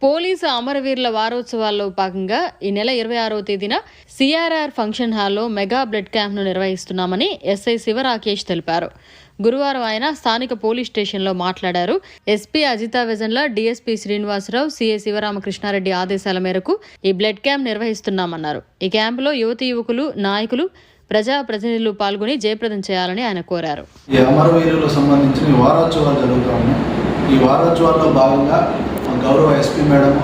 Police అమరవీరుల వారోత్సవాల్లో భాగంగా ఈ నెల 26వ తేదీన సిఆర్ఆర్ ఫంక్షన్ హాల్లో మెగా బ్లడ్ క్యాంప్ను నిర్వహిస్తున్నామని ఎస్ఐ శివరాకేష్ తెలిపారు. గురువారం ఆయన స్థానిక పోలీస్ స్టేషన్లో మాట్లాడారు. SP Ajitha Vejandla, DSP Srinivasarao, CI Sivaramakrishnareddy ఆదేశాల మేరకు ఈ బ్లడ్ క్యాంప్ నిర్వహిస్తున్నామన్నారు. ఈ క్యాంపులో యువతీ యువకులు, నాయకులు, ప్రజా ప్రతినిధులు పాల్గొని జయప్రదం చేయాలని ఆయన కోరారు. ఈ అమరవీరులకు సంబంధించిన వారోత్సవాలు జరుగుతాయి. ఈ వారోత్సవాల్లో భాగంగా గౌరవ ఎస్పీ మేడం,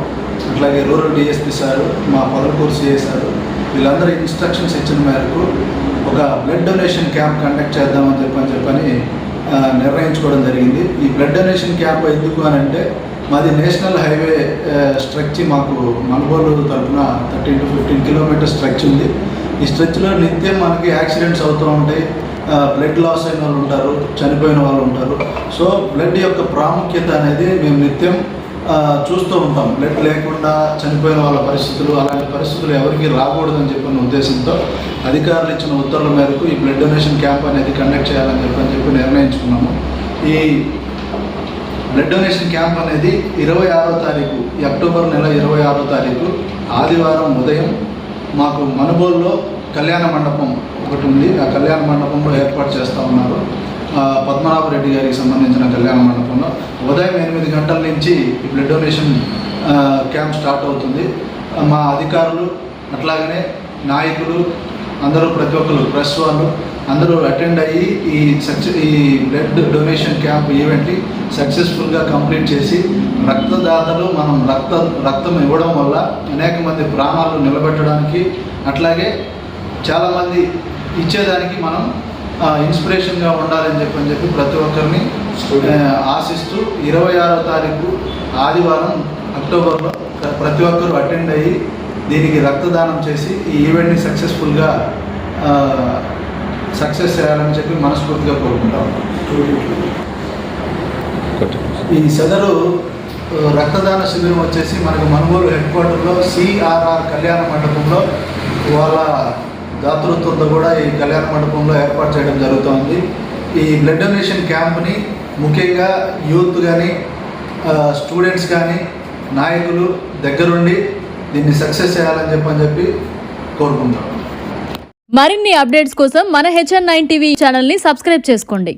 అట్లాగే రూరల్ డిఎస్పీ సారు, మా పొదలకూరు సిఐ సారు వీళ్ళందరూ ఇన్స్ట్రక్షన్స్ ఇచ్చిన మేరకు ఒక బ్లడ్ డొనేషన్ క్యాంప్ కండక్ట్ చేద్దామని చెప్పని నిర్ణయించుకోవడం జరిగింది. ఈ బ్లడ్ డొనేషన్ క్యాంప్ ఎందుకు అని అంటే, మాది నేషనల్ హైవే స్ట్రెచ్, మాకు మనుగోలు తరఫున 13 to 15 కిలోమీటర్ స్ట్రెచ్ ఉంది. ఈ స్ట్రెచ్లో నిత్యం మనకి యాక్సిడెంట్స్ అవుతూ ఉంటాయి. బ్లడ్ లాస్ అయిన వాళ్ళు ఉంటారు, చనిపోయిన వాళ్ళు ఉంటారు. సో బ్లడ్ యొక్క ప్రాముఖ్యత అనేది మేము నిత్యం చూస్తూ ఉంటాం. బ్లడ్ లేకుండా చనిపోయిన వాళ్ళ పరిస్థితులు, అలాంటి పరిస్థితులు ఎవరికి రాకూడదని చెప్పిన ఉద్దేశంతో అధికారులు ఇచ్చిన ఉత్తర్వుల మేరకు ఈ బ్లడ్ డొనేషన్ క్యాంప్ అనేది కండక్ట్ చేయాలని చెప్పి నిర్ణయించుకున్నాము. ఈ బ్లడ్ డొనేషన్ క్యాంప్ అనేది 26వ తారీఖు, ఈ అక్టోబర్ నెల 26వ తారీఖు ఆదివారం ఉదయం మాకు మనుబోలులో కళ్యాణ మండపం ఒకటి ఉంది. ఆ కళ్యాణ మండపంలో ఏర్పాటు చేస్తూ ఉన్నారు. పద్మనాభరెడ్డి గారికి సంబంధించిన కళ్యాణ మండపంలో ఉదయం 8 గంటల నుంచి ఈ బ్లడ్ డొనేషన్ క్యాంప్ స్టార్ట్ అవుతుంది. మా అధికారులు, అట్లాగనే నాయకులు అందరూ, ప్రతి ఒక్కరు, ప్రెస్ వాళ్ళు అందరూ అటెండ్ అయ్యి ఈ బ్లడ్ డొనేషన్ క్యాంప్ ఈవెంట్ని సక్సెస్ఫుల్గా కంప్లీట్ చేసి, రక్తదాతలు మనం రక్తం ఇవ్వడం వల్ల అనేక మంది ప్రాణాలు నిలబెట్టడానికి, అట్లాగే చాలామంది ఇచ్చేదానికి మనం ఇన్స్పిరేషన్గా ఉండాలని చెప్పి ప్రతి ఒక్కరిని ఆశిస్తూ 26వ తారీఖు ఆదివారం అక్టోబర్లో ప్రతి ఒక్కరు అటెండ్ అయ్యి దీనికి రక్తదానం చేసి ఈ ఈవెంట్ని సక్సెస్ఫుల్గా సక్సెస్ చేయాలని చెప్పి మనస్ఫూర్తిగా కోరుకుంటాం. ఈ సదరు రక్తదాన శిబిరం వచ్చేసి మనకు మనుగోలు హెడ్ క్వార్టర్లో సిఆర్ఆర్ కళ్యాణ మండపంలో వాళ్ళ దాతృత్వంతో కూడా ఈ కళ్యాణ మండపంలో ఏర్పాటు చేయడం జరుగుతుంది. ఈ బ్లడ్ డొనేషన్ క్యాంప్ని ముఖ్యంగా యూత్ కానీ, స్టూడెంట్స్ కానీ, నాయకులు దగ్గరుండి దీన్ని సక్సెస్ చేయాలని చెప్పి కోరుకుంటాం. మరిన్ని అప్డేట్స్ కోసం మన HN9 టీవీ ఛానల్ని సబ్స్క్రైబ్ చేసుకోండి.